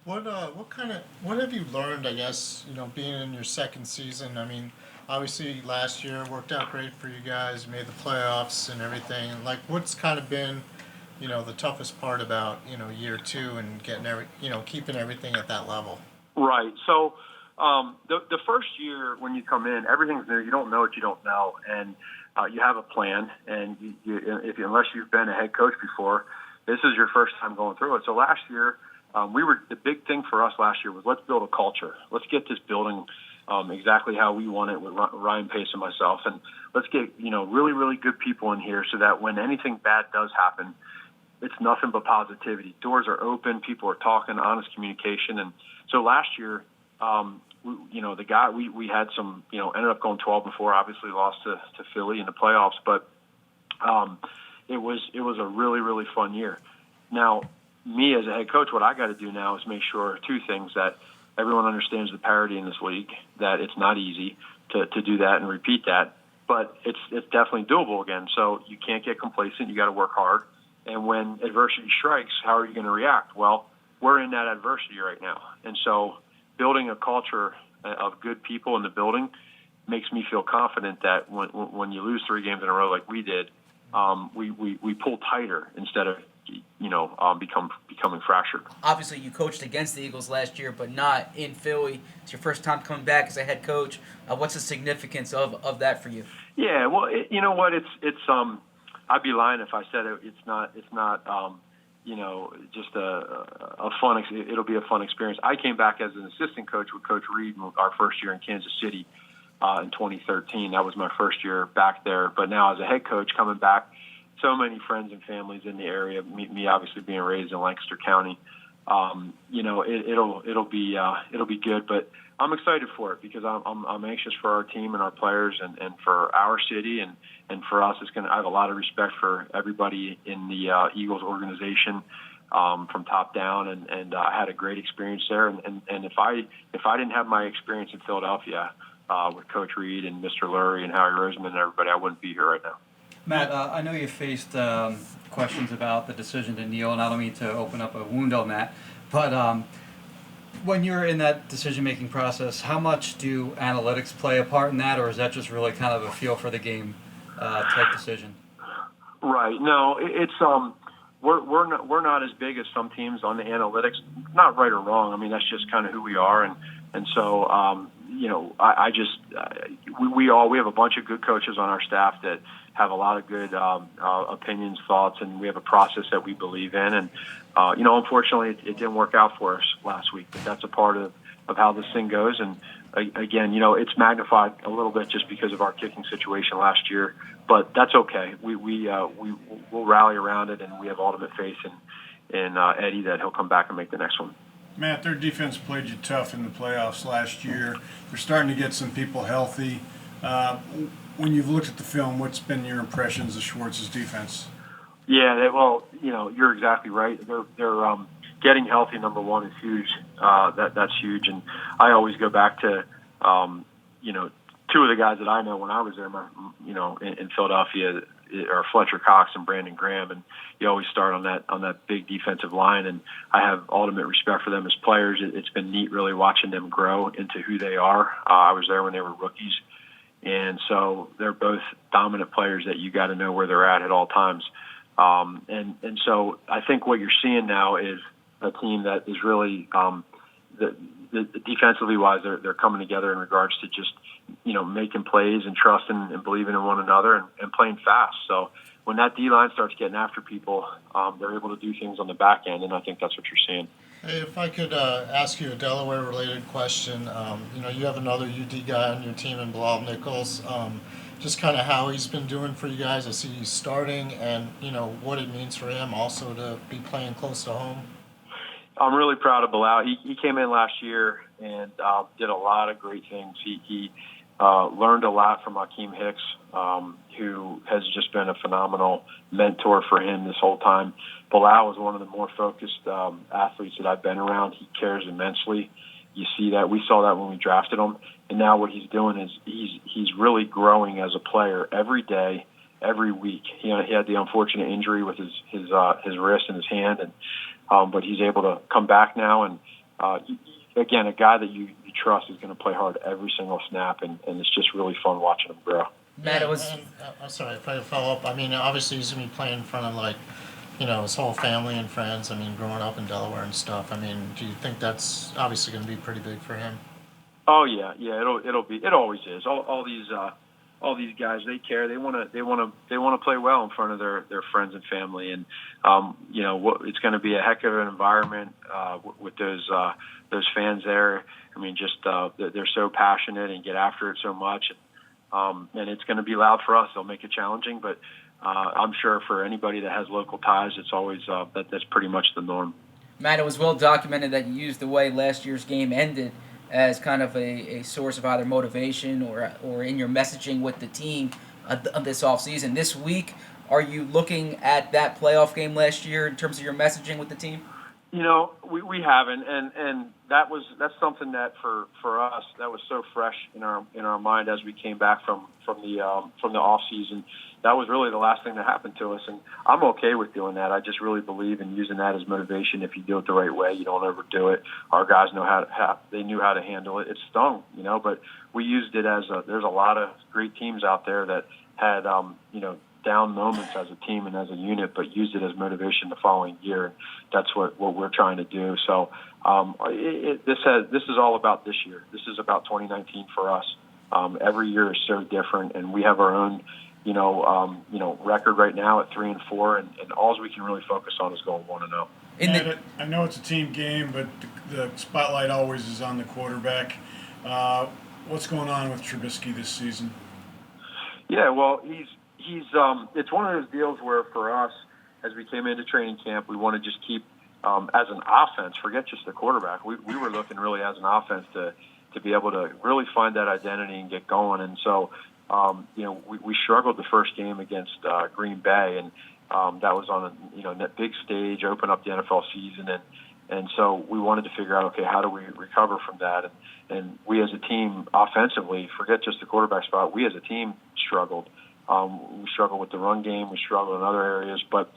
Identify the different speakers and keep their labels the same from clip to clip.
Speaker 1: what have you learned? I guess being in your second season. I mean, obviously last year worked out great for you guys, made the playoffs and everything. Like, what's kind of been the toughest part about year two and getting keeping everything at that level?
Speaker 2: Right. So the first year when you come in, everything's new. You don't know what you don't know, and you have a plan. And unless you've been a head coach before, this is your first time going through it. So last year, the big thing for us last year was let's build a culture. Let's get this building exactly how we want it with Ryan Pace and myself, and let's get really really good people in here so that when anything bad does happen, it's nothing but positivity. Doors are open, people are talking, honest communication, and so last year, we had some, ended up going 12-4, obviously lost to Philly in the playoffs, but it was a really really fun year. Now, me as a head coach, what I got to do now is make sure two things: that everyone understands the parity in this league, that it's not easy to do that and repeat that, but it's definitely doable again. So you can't get complacent. You got to work hard. And when adversity strikes, how are you going to react? Well, we're in that adversity right now. And so building a culture of good people in the building makes me feel confident that when you lose 3 games in a row like we did, we pull tighter instead of becoming fractured.
Speaker 3: Obviously, you coached against the Eagles last year, but not in Philly. It's your first time coming back as a head coach. What's the significance of that for you?
Speaker 2: Yeah, well, you know what? It's I'd be lying if I said it's not just a fun. It'll be a fun experience. I came back as an assistant coach with Coach Reed our first year in Kansas City in 2013. That was my first year back there. But now as a head coach coming back, so many friends and families in the area. Me obviously being raised in Lancaster County. It'll be good. But I'm excited for it because I'm anxious for our team and our players and for our city and for us. I have a lot of respect for everybody in the Eagles organization from top down, and I had a great experience there. And if I didn't have my experience in Philadelphia with Coach Reed and Mr. Lurie and Howie Roseman and everybody, I wouldn't be here right now.
Speaker 4: Matt, I know you faced questions about the decision to kneel, and I don't mean to open up a wound on that, but when you're in that decision-making process, how much do analytics play a part in that, or is that just really kind of a feel for the game type decision?
Speaker 2: Right. No, it's we're not as big as some teams on the analytics. Not right or wrong. I mean, that's just kind of who we are, and so we have a bunch of good coaches on our staff that have a lot of good opinions, thoughts, and we have a process that we believe in. And unfortunately, it didn't work out for us last week, but that's a part of how this thing goes. And again, it's magnified a little bit just because of our kicking situation last year, but that's okay. We'll rally around it, and we have ultimate faith in Eddie that he'll come back and make the next one.
Speaker 5: Matt, their defense played you tough in the playoffs last year. They're starting to get some people healthy. When you've looked at the film, what's been your impressions of Schwartz's defense?
Speaker 2: Yeah, you're exactly right. They're getting healthy. Number one is huge. That's huge, and I always go back to two of the guys that I know when I was there, in Philadelphia, are Fletcher Cox and Brandon Graham, and you always start on that big defensive line, and I have ultimate respect for them as players. It's been neat really watching them grow into who they are. I was there when they were rookies, and so they're both dominant players that you got to know where they're at all times. And so I think what you're seeing now is a team that is really the defensively wise, they're coming together in regards to just making plays and trusting and believing in one another and playing fast. So when that D line starts getting after people, they're able to do things on the back end, and I think that's what you're seeing.
Speaker 1: Hey, if I could ask you a Delaware-related question, you have another UD guy on your team in Bilal Nichols. Just kind of how he's been doing for you guys. I see he's starting, and what it means for him also to be playing close to home.
Speaker 2: I'm really proud of Bilal. He came in last year and did a lot of great things. He learned a lot from Akeem Hicks, who has just been a phenomenal mentor for him this whole time. Bilal was one of the more focused athletes that I've been around. He cares immensely. You see that. We saw that when we drafted him. And now what he's doing is he's really growing as a player every day, every week. He had the unfortunate injury with his wrist and his hand, and but he's able to come back now, and again, a guy that you trust is going to play hard every single snap, and it's just really fun watching him grow.
Speaker 3: Matt, it was.
Speaker 1: And, I'm sorry if I follow up. I mean, obviously he's gonna be playing in front of like, his whole family and friends. I mean, growing up in Delaware and stuff. I mean, do you think that's obviously gonna be pretty big for him?
Speaker 2: Oh yeah. It always is. All these guys, they care. They want to play well in front of their friends and family, and it's going to be a heck of an environment with those fans there. I mean, just they're so passionate and get after it so much, and it's going to be loud for us. They'll make it challenging, but I'm sure for anybody that has local ties, it's always that's pretty much the norm.
Speaker 3: Matt, it was well documented that you used the way last year's game ended as kind of a source of either motivation or in your messaging with the team this offseason. This week, are you looking at that playoff game last year in terms of your messaging with the team?
Speaker 2: We haven't, and that's something that for us that was so fresh in our mind as we came back from the off season. That was really the last thing that happened to us, and I'm okay with doing that. I just really believe in using that as motivation. If you do it the right way, you don't overdo it. Our guys knew how to handle it. It stung, but we used it as there's a lot of great teams out there that had down moments as a team and as a unit, but used it as motivation the following year. And that's what we're trying to do. So this is all about this year. This is about 2019 for us. Every year is so different, and we have our own record right now at 3-4, and all we can really focus on is going 1-0.
Speaker 5: I know it's a team game, but the spotlight always is on the quarterback. What's going on with Trubisky this season?
Speaker 2: Yeah, well, he's it's one of those deals where for us, as we came into training camp, we want to just keep as an offense, forget just the quarterback. We were looking really as an offense to be able to really find that identity and get going. And so, we struggled the first game against Green Bay, and that was on that big stage, open up the NFL season, and so we wanted to figure out, okay, how do we recover from that? And we as a team, offensively, forget just the quarterback spot, we as a team struggled. We struggled with the run game. We struggled in other areas. But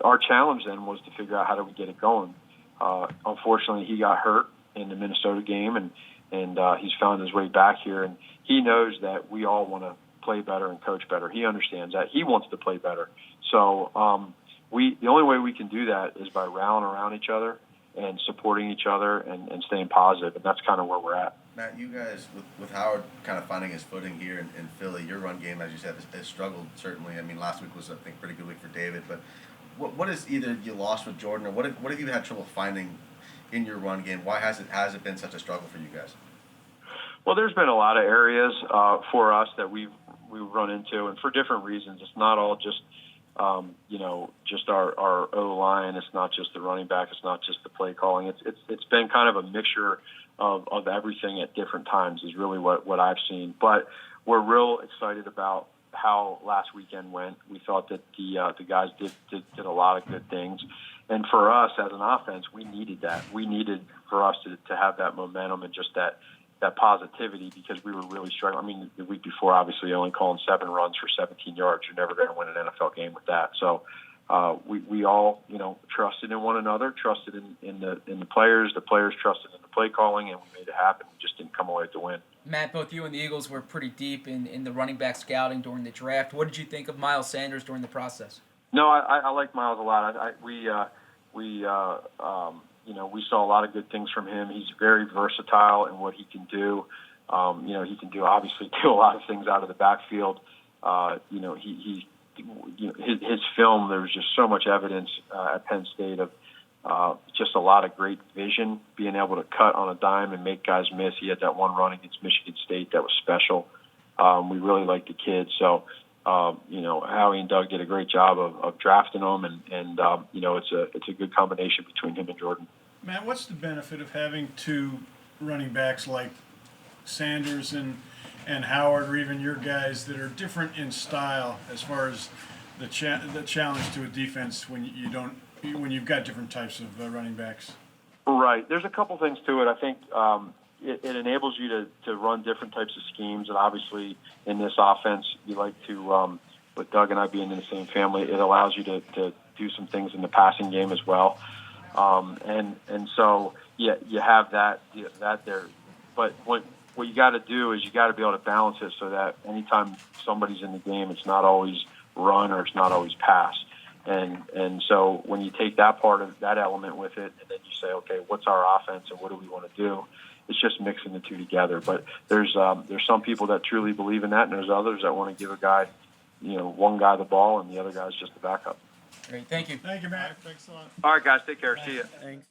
Speaker 2: our challenge then was to figure out how do we get it going. Unfortunately, he got hurt in the Minnesota game, and he's found his way back here. And he knows that we all want to play better and coach better. He understands that. He wants to play better. So the only way we can do that is by rallying around each other and supporting each other and staying positive. And that's kind of where we're at.
Speaker 6: Matt, you guys, with Howard kind of finding his footing here in Philly, your run game, as you said, has struggled, certainly. I mean, last week was, I think, a pretty good week for David. But what is either you lost with Jordan, or what have you had trouble finding in your run game? Why has it been such a struggle for you guys?
Speaker 2: Well, there's been a lot of areas for us that we've run into, and for different reasons. It's not all just just our O-line. It's not just the running back. It's not just the play calling. It's been kind of a mixture of everything at different times is really what I've seen. But we're real excited about how last weekend went. We thought that the guys did a lot of good things. And for us as an offense, we needed that. We needed for us to have that momentum and just that positivity, because we were really struggling. I mean, the week before, obviously, only calling 7 runs for 17 yards. You're never going to win an NFL game with that. So we all, trusted in one another, trusted in the players. The players trusted in the play calling, and we made it happen. We just didn't come away with the win.
Speaker 3: Matt, both you and the Eagles were pretty deep in the running back scouting during the draft. What did you think of Miles Sanders during the process?
Speaker 2: No, I like Miles a lot. We saw a lot of good things from him. He's very versatile in what he can do. He can obviously do a lot of things out of the backfield. His film, there was just so much evidence at Penn State of just a lot of great vision, being able to cut on a dime and make guys miss. He had that one run against Michigan State that was special. We really liked the kid. So, Howie and Doug did a great job of drafting him, and it's a good combination between him and Jordan.
Speaker 5: Matt, what's the benefit of having two running backs like Sanders and Howard, or even your guys that are different in style as far as the challenge to a defense when you've got different types of running backs?
Speaker 2: Right. There's a couple things to it. I think it enables you to run different types of schemes, and obviously in this offense, you like to, with Doug and I being in the same family, it allows you to do some things in the passing game as well. And so you have that there. But what you got to do is you got to be able to balance it so that anytime somebody's in the game, it's not always run or it's not always pass. And so when you take that part of that element with it, and then you say, okay, what's our offense and what do we want to do? It's just mixing the two together. But there's some people that truly believe in that, and there's others that want to give a guy, one guy the ball and the other guy's just the backup.
Speaker 3: Great, thank you.
Speaker 5: Thank you,
Speaker 1: All right,
Speaker 5: Matt.
Speaker 1: thanks a lot.
Speaker 2: All right, guys, take care. See you.
Speaker 1: Thanks.